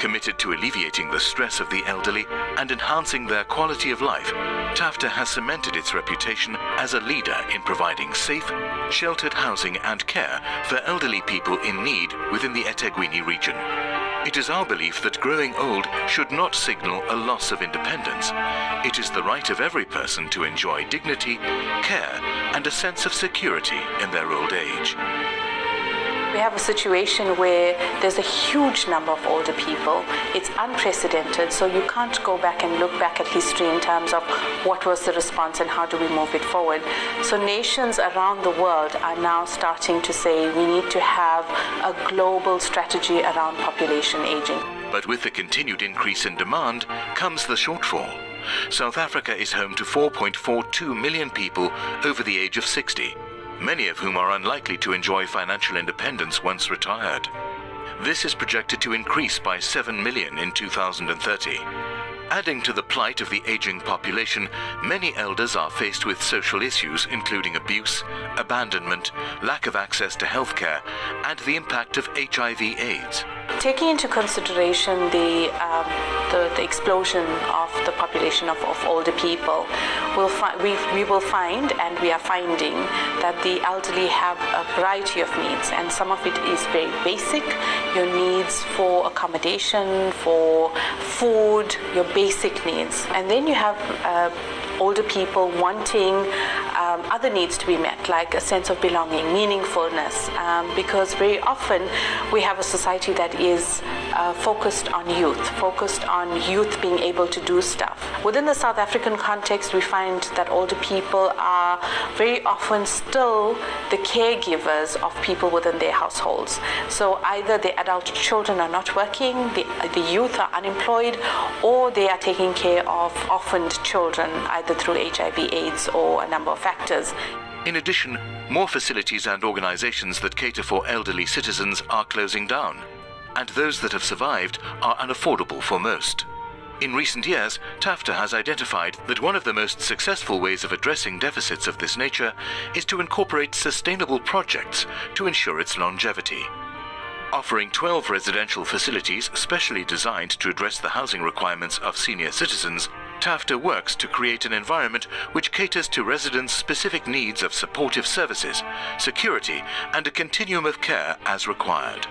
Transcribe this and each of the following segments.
Committed to alleviating the stress of the elderly and enhancing their quality of life, TAFTA has cemented its reputation as a leader in providing safe, sheltered housing and care for elderly people in need within the eThekwini region. It is our belief that growing old should not signal a loss of independence. It is the right of every person to enjoy dignity, care, and a sense of security in their old age. We have a situation where there's a huge number of older people. It's unprecedented, so you can't go back and look back at history in terms of what was the response and how do we move it forward. So nations around the world are now starting to say we need to have a global strategy around population aging. But with the continued increase in demand comes the shortfall. South Africa is home to 4.42 million people over the age of 60. Many of whom are unlikely to enjoy financial independence once retired. This is projected to increase by 7 million in 2030. Adding to the plight of the aging population, many elders are faced with social issues including abuse, abandonment, lack of access to healthcare, and the impact of HIV/AIDS. Taking into consideration the explosion of the population of older people, we will find, and we are finding, that the elderly have a variety of needs, and some of it is very basic. Your needs for accommodation, for food, your basic needs. And then you have older people wanting other needs to be met, like a sense of belonging, meaningfulness, because very often we have a society that is focused on youth being able to do stuff. Within the South African context, we find that older people are very often still the caregivers of people within their households. So either the adult children are not working, the youth are unemployed, or they are taking care of orphaned children, either through HIV/AIDS or a number of factors. In addition, more facilities and organizations that cater for elderly citizens are closing down, and those that have survived are unaffordable for most. In recent years, TAFTA has identified that one of the most successful ways of addressing deficits of this nature is to incorporate sustainable projects to ensure its longevity. Offering 12 residential facilities specially designed to address the housing requirements of senior citizens, TAFTA works to create an environment which caters to residents' specific needs of supportive services, security, and a continuum of care as required.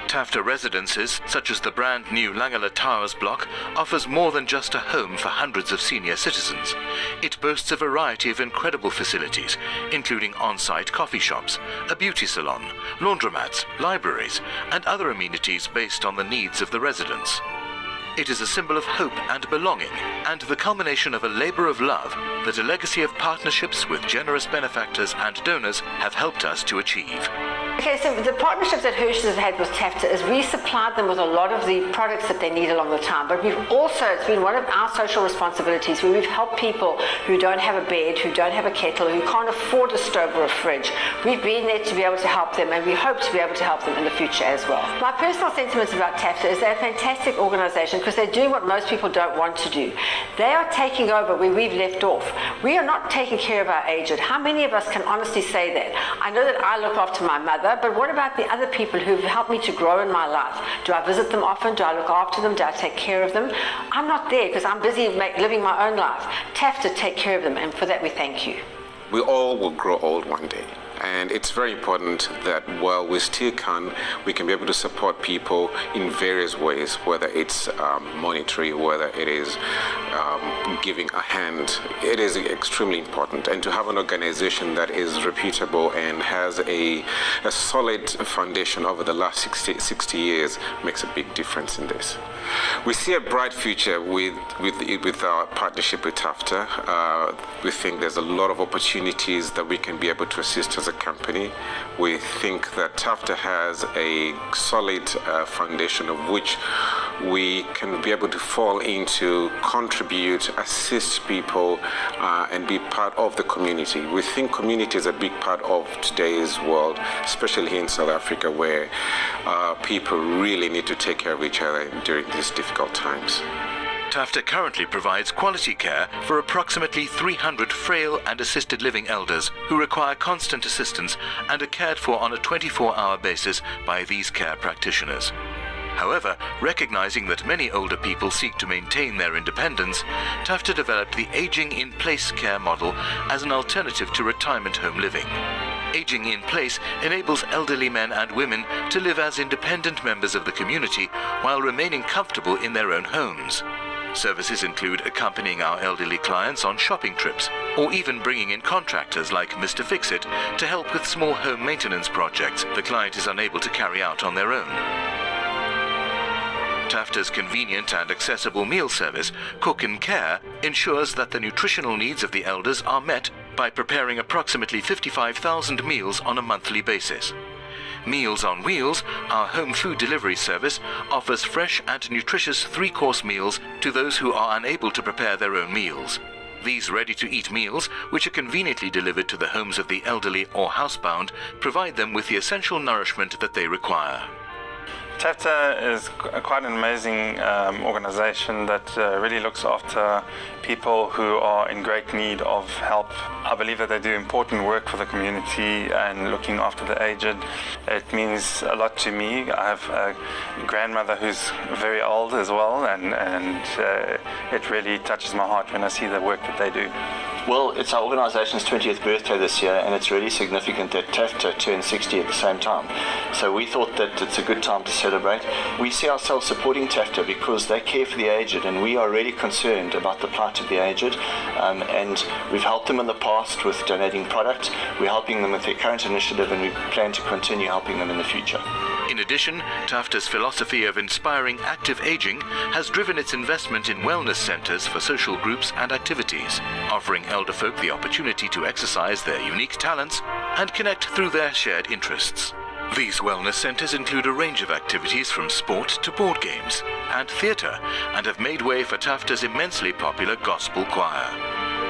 TAFTA residences, such as the brand new Langala Towers block, offers more than just a home for hundreds of senior citizens. It boasts a variety of incredible facilities, including on-site coffee shops, a beauty salon, laundromats, libraries, and other amenities based on the needs of the residents. It is a symbol of hope and belonging, and the culmination of a labor of love that a legacy of partnerships with generous benefactors and donors have helped us to achieve. Okay, so the partnerships that Hershey's has had with TAFTA is we supplied them with a lot of the products that they need along the time, but we've also, it's been one of our social responsibilities where we've helped people who don't have a bed, who don't have a kettle, who can't afford a stove or a fridge. We've been there to be able to help them, and we hope to be able to help them in the future as well. My personal sentiments about TAFTA is they're a fantastic organization because they're doing what most people don't want to do. They are taking over where we've left off. We are not taking care of our aged. How many of us can honestly say that? I know that I look after my mother, but what about the other people who've helped me to grow in my life? Do I visit them often? Do I look after them? Do I take care of them? I'm not there because I'm busy living my own life. TAFTA take care of them, and for that we thank you. We all will grow old one day. And it's very important that while we still can, we can be able to support people in various ways, whether it's monetary, whether it is giving a hand. It is extremely important. And to have an organization that is reputable and has a solid foundation over the last 60 years makes a big difference in this. We see a bright future with our partnership with TAFTA. We think there's a lot of opportunities that we can be able to assist as a company. We think that TAFTA has a solid foundation of which we can be able to fall into, contribute, assist people, and be part of the community. We think community is a big part of today's world, especially here in South Africa, where people really need to take care of each other during these difficult times. TAFTA currently provides quality care for approximately 300 frail and assisted living elders who require constant assistance and are cared for on a 24-hour basis by these care practitioners. However, recognizing that many older people seek to maintain their independence, TAFTA developed the Aging in Place care model as an alternative to retirement home living. Aging in Place enables elderly men and women to live as independent members of the community while remaining comfortable in their own homes. Services include accompanying our elderly clients on shopping trips, or even bringing in contractors like Mr. Fix-It to help with small home maintenance projects the client is unable to carry out on their own. TAFTA's convenient and accessible meal service, Cook and Care, ensures that the nutritional needs of the elders are met by preparing approximately 55,000 meals on a monthly basis. Meals on Wheels, our home food delivery service, offers fresh and nutritious 3-course meals to those who are unable to prepare their own meals. These ready-to-eat meals, which are conveniently delivered to the homes of the elderly or housebound, provide them with the essential nourishment that they require. TAFTA is quite an amazing organization that really looks after people who are in great need of help. I believe that they do important work for the community and looking after the aged. It means a lot to me. I have a grandmother who's very old as well, and it really touches my heart when I see the work that they do. Well, it's our organisation's 20th birthday this year, and it's really significant that TAFTA turned 60 at the same time. So we thought that it's a good time to celebrate. We see ourselves supporting TAFTA because they care for the aged, and we are really concerned about the plight of the aged. And we've helped them in the past with donating product. We're helping them with their current initiative, and we plan to continue helping them in the future. In addition, TAFTA's philosophy of inspiring active aging has driven its investment in wellness centres for social groups and activities, offering elder folk the opportunity to exercise their unique talents and connect through their shared interests. These wellness centres include a range of activities from sport to board games and theatre, and have made way for TAFTA's immensely popular gospel choir.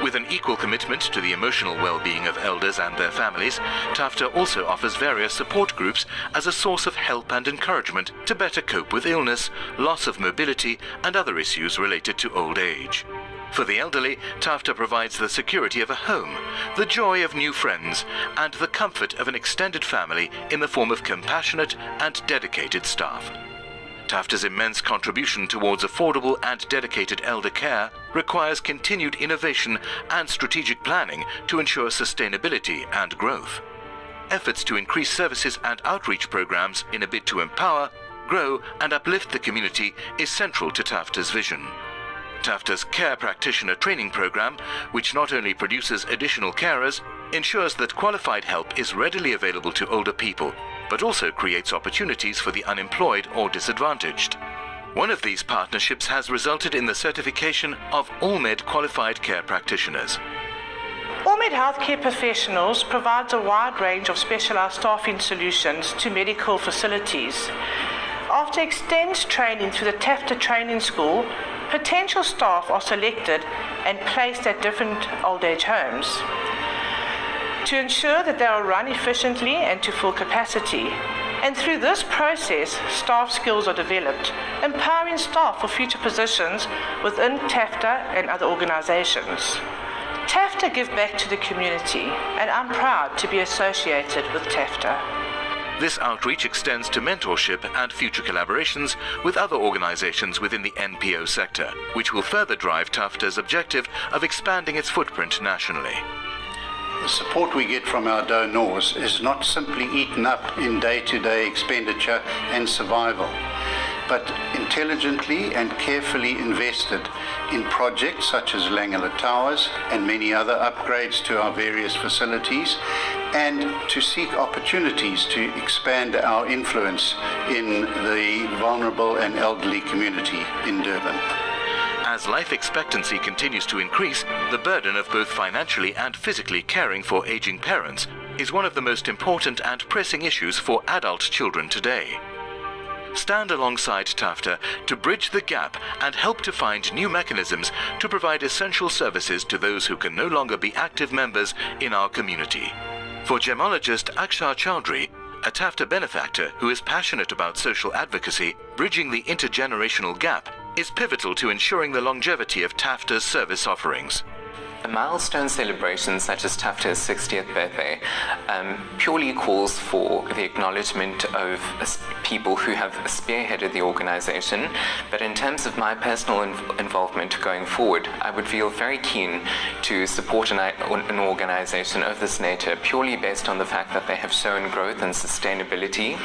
With an equal commitment to the emotional well-being of elders and their families, TAFTA also offers various support groups as a source of help and encouragement to better cope with illness, loss of mobility, and other issues related to old age. For the elderly, TAFTA provides the security of a home, the joy of new friends, and the comfort of an extended family in the form of compassionate and dedicated staff. TAFTA's immense contribution towards affordable and dedicated elder care requires continued innovation and strategic planning to ensure sustainability and growth. Efforts to increase services and outreach programs in a bid to empower, grow, and uplift the community is central to TAFTA's vision. TAFTA's Care Practitioner Training Program, which not only produces additional carers, ensures that qualified help is readily available to older people, but also creates opportunities for the unemployed or disadvantaged. One of these partnerships has resulted in the certification of AllMed qualified care practitioners. AllMed healthcare professionals provides a wide range of specialised staffing solutions to medical facilities. After extensive training through the TAFTA Training School, potential staff are selected and placed at different old age homes to ensure that they are run efficiently and to full capacity. And through this process, staff skills are developed, empowering staff for future positions within TAFTA and other organisations. TAFTA give back to the community, and I'm proud to be associated with TAFTA. This outreach extends to mentorship and future collaborations with other organisations within the NPO sector, which will further drive TAFTA's objective of expanding its footprint nationally. The support we get from our donors is not simply eaten up in day-to-day expenditure and survival, but intelligently and carefully invested in projects such as Langela Towers and many other upgrades to our various facilities, and to seek opportunities to expand our influence in the vulnerable and elderly community in Durban. As life expectancy continues to increase, the burden of both financially and physically caring for aging parents is one of the most important and pressing issues for adult children today. Stand alongside TAFTA to bridge the gap and help to find new mechanisms to provide essential services to those who can no longer be active members in our community. For gemologist Akshar Chowdhury, a TAFTA benefactor who is passionate about social advocacy, bridging the intergenerational gap is pivotal to ensuring the longevity of TAFTA's service offerings. a milestone celebration such as TAFTA's 60th birthday purely calls for the acknowledgement of people who have spearheaded the organization, but in terms of my personal involvement going forward, I would feel very keen to support an organization of this nature purely based on the fact that they have shown growth and sustainability,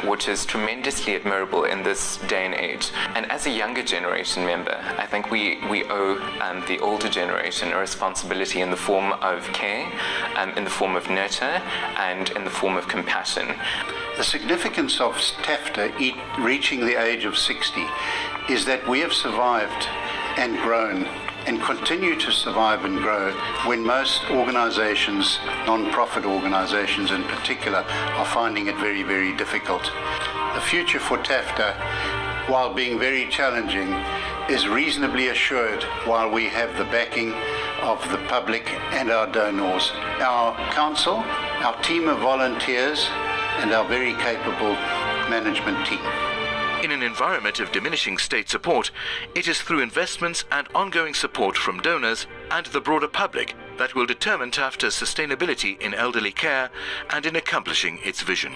which is tremendously admirable in this day and age. And as a younger generation member, I think we owe the older generation a responsibility in the form of care, in the form of nurture, and in the form of compassion. The significance of TAFTA reaching the age of 60 is that we have survived and grown and continue to survive and grow when most organizations, non-profit organizations in particular, are finding it very, very difficult. The future for TAFTA, while being very challenging, is reasonably assured while we have the backing of the public and our donors, our council, our team of volunteers, and our very capable management team. In an environment of diminishing state support, it is through investments and ongoing support from donors and the broader public that will determine TAFTA's sustainability in elderly care and in accomplishing its vision.